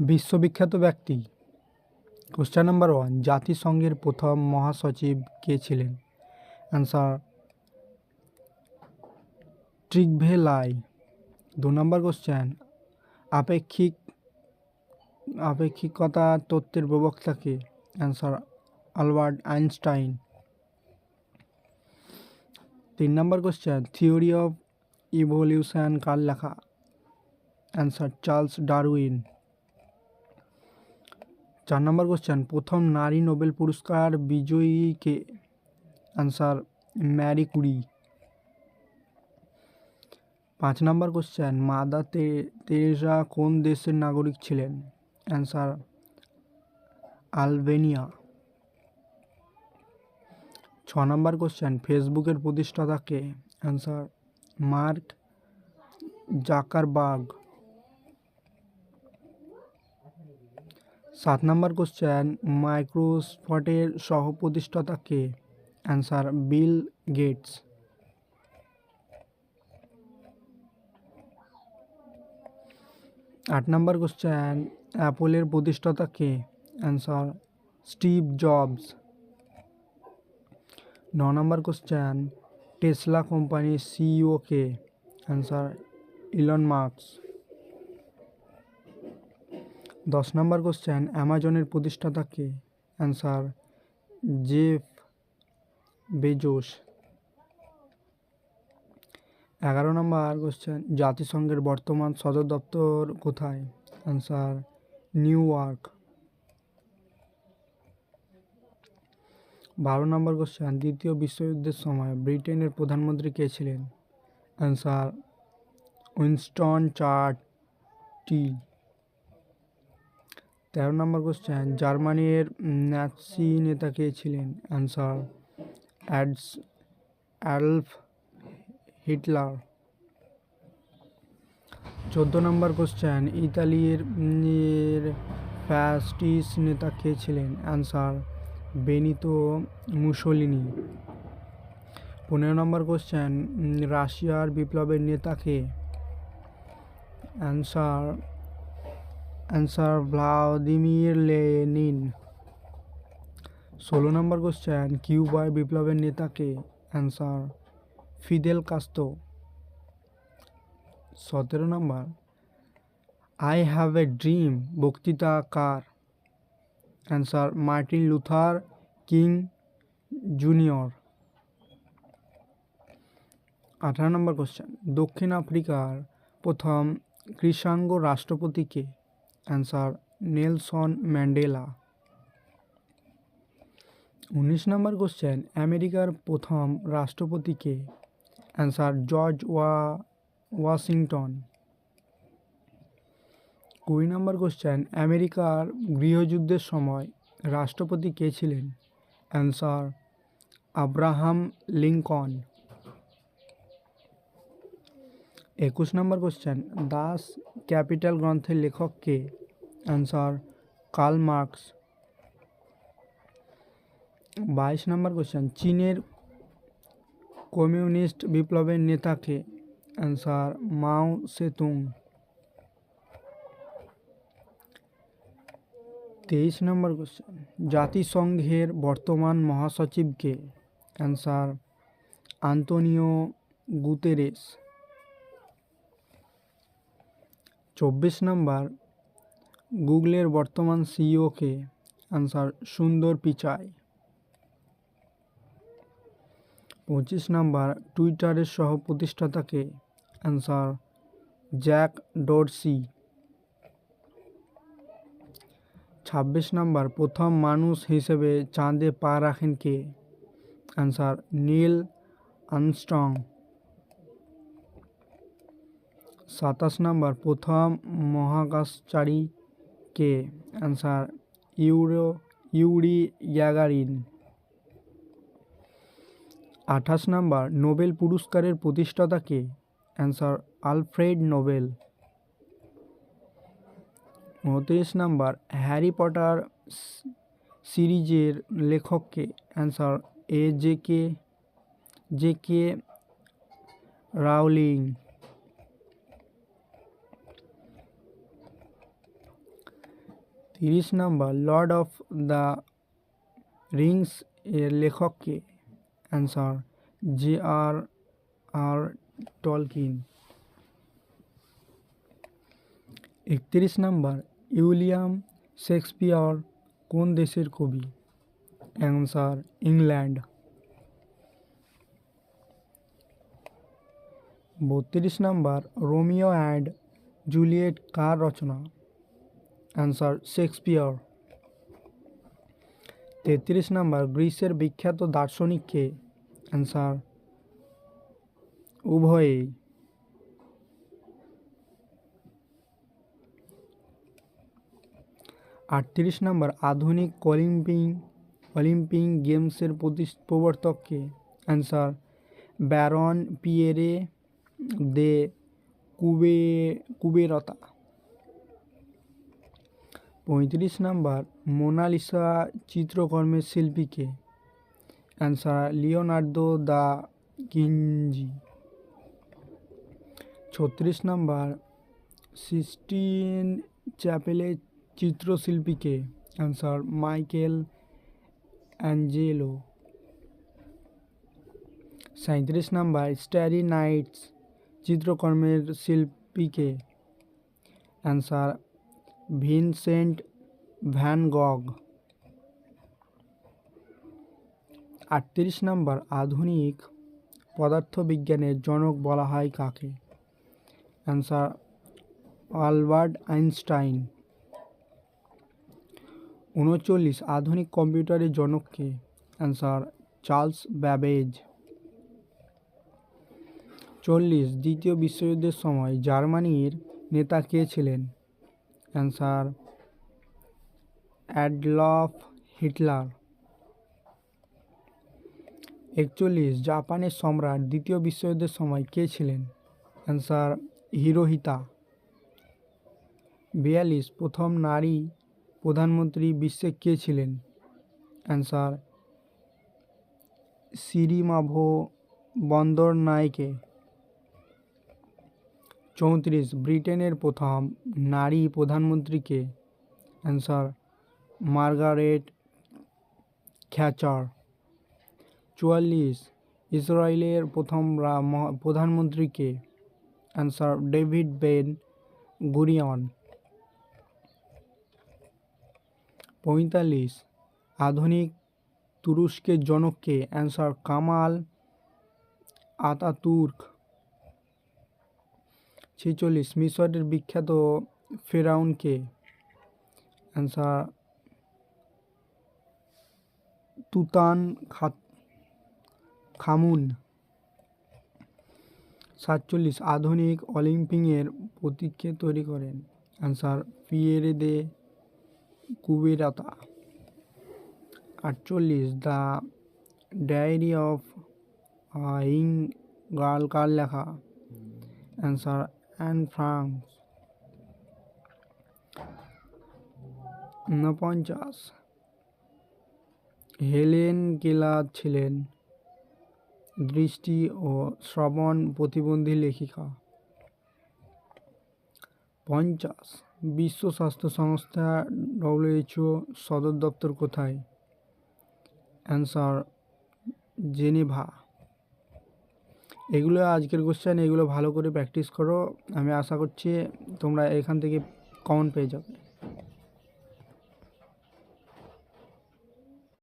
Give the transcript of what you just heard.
বিশ্ববিখ্যাত ব্যক্তি। Question number 1, জাতিসংঘের প্রথম মহাসচিব কে ছিলেন? অ্যান্সার ট্রিগভে লাই। 2 নম্বর কোশ্চেন, আপেক্ষিকতা তত্ত্বের প্রবক্তা কে? Answer Albert Einstein. 3 number question, theory of evolution কার লেখা? Answer Charles Darwin. 4 number question, প্রথম নারী নোবেল পুরস্কার বিজয়ী কে? Answer Marie Curie. 5 number question, Mother Teresa কোন দেশের নাগরিক ছিলেন? Answer Albania. 6 নম্বর কোশ্চেন, ফেসবুকের প্রতিষ্ঠাতা কে? Answer Mark Zuckerberg. 7 number question, মাইক্রোসফটের সহ প্রতিষ্ঠাতা কে? Answer Bill Gates. 8 number question, অ্যাপলের প্রতিষ্ঠাতা কে? Answer Steve Jobs. 9 number question, Tesla কোম্পানির সিইও কে? Answer Elon Musk. 10 number question, অ্যামাজনের প্রতিষ্ঠাতা কে? Answer Jeff Bezos. 11 number question, জাতিসংঘের বর্তমান সদর দপ্তর কোথায়? Answer New York. 12 number question, দ্বিতীয় বিশ্বযুদ্ধের সময় ব্রিটেনের প্রধানমন্ত্রী কে ছিলেন? Answer Winston Churchill. 13 number question, জার্মানির নাৎসি নেতা কে ছিলেন? Answer Adolf Hitler. 14 number question, ইতালির ফ্যাসিস্ট নেতা কে ছিলেন? Answer Benito Mussolini. 15 number question, রাশিয়ার বিপ্লবের নেতা কে? Answer Vladimir Lenin. 16 number question, কিউবার বিপ্লবের নেতা কে? Answer Fidel Castro. 17 number, I have a dream বক্তৃতা কার? Answer Martin Luther King Junior. 18 number question, দক্ষিণ আফ্রিকার প্রথম কৃষ্ণাঙ্গ রাষ্ট্রপতি কে? Answer Nelson Mandela. 19 number question, আমেরিকার প্রথম রাষ্ট্রপতি কে? Answer George Washington. 20 number question, আমেরিকার গৃহযুদ্ধের সময় রাষ্ট্রপতি কে ছিলেন? Answer Abraham Lincoln. 21 number question, Das Kapital গ্রন্থের লেখক কে? Answer Karl Marx. 22 number question, চীনের কমিউনিস্ট বিপ্লবের নেতা কে? Answer Mao Tsetung. 23 number question, জাতিসংঘের বর্তমান মহাসচিব কে? Answer Antonio Guterres. 24 নম্বর, গুগলের বর্তমান সিইও কে? অ্যান্সার সুন্দর পিচাই। 25 নম্বর, টুইটারের সহ প্রতিষ্ঠাতা কে? Answer Jack Dorsey. 26 নম্বর, প্রথম মানুষ হিসেবে চাঁদে পা রাখেন কে? Answer Neil Armstrong. 27 নম্বর, প্রথম মহাকাশচারী কে? Answer Yuri Gagarin. 28 number, Nobel পুরস্কারের প্রতিষ্ঠাতা কে? Answer Alfred Nobel. 29 number, Harry Potter সিরিজের লেখক কে? Answer J K Rowling. 30 number Lord of the Rings এর লেখক কে? Answer J.R.R. Tolkien. 31 number William Shakespeare কোন দেশের কবি? Answer England. 32 number Romeo and Juliet কার রচনা? Answer Shakespeare. 33 নম্বর গ্রিসের বিখ্যাত দার্শনিক কে? অ্যান্সার উভয়েই। 38 নম্বর আধুনিক অলিম্পিক গেমসের প্রবর্তক কে? Answer Baron Pierre de Coubertin. 35 number Mona Lisa চিত্রকর্মের শিল্পী কে? Answer Leonardo da Vinci. 36 number Sistine চ্যাপেলের চিত্রশিল্পী কে? Answer Michelangelo. 37 number Starry Nights চিত্রকর্মের শিল্পী কে? Answer Vincent van Gogh. 38 number আধুনিক পদার্থবিজ্ঞানের জনক বলা হয় কাকে? Answer Albert Einstein. 39 আধুনিক কম্পিউটারের জনক কে? Answer Charles Babbage. 40 দ্বিতীয় বিশ্বযুদ্ধের সময় জার্মানির নেতা কে ছিলেন? Answer Adolf Hitler. 41 জাপানের সম্রাট দ্বিতীয় বিশ্বযুদ্ধের সময় কে ছিলেন? অ্যান্সার হিরোহিতা। 42 প্রথম নারী প্রধানমন্ত্রী বিশ্বে কে ছিলেন? অ্যান্সার সিরিমাভো বন্দরনায়েকে। 34 ব্রিটেনের প্রথম নারী প্রধানমন্ত্রী কে? Answer Margaret Thatcher. 44 ইসরায়েলের প্রথম প্রধানমন্ত্রী কে? Answer David Ben Gurion. 45 আধুনিক তুরস্কের জনক কে? Answer Kamal Ataturk. 46 মিশরের বিখ্যাত ফেরাউন কে? Answer Tutankhamun. 47 আধুনিক অলিম্পিকের প্রতীক কে তৈরি করেন? Answer Pierre de Coubertin. 48 the diary of young girl কার লেখা? Answer Anne Frank. 49 Helen Keller ছিলেন দৃষ্টি ও শ্রবণ প্রতিবন্ধী লেখিকা। 50 বিশ্ব স্বাস্থ্য সংস্থা WHO সদর দপ্তর কোথায়? Answer Geneva. এগুলো আজকের কোশ্চেন, এগুলো ভালো করে প্র্যাকটিস করো। আমি আশা করছি তোমরা এখান থেকে কমন পেয়ে যাবে।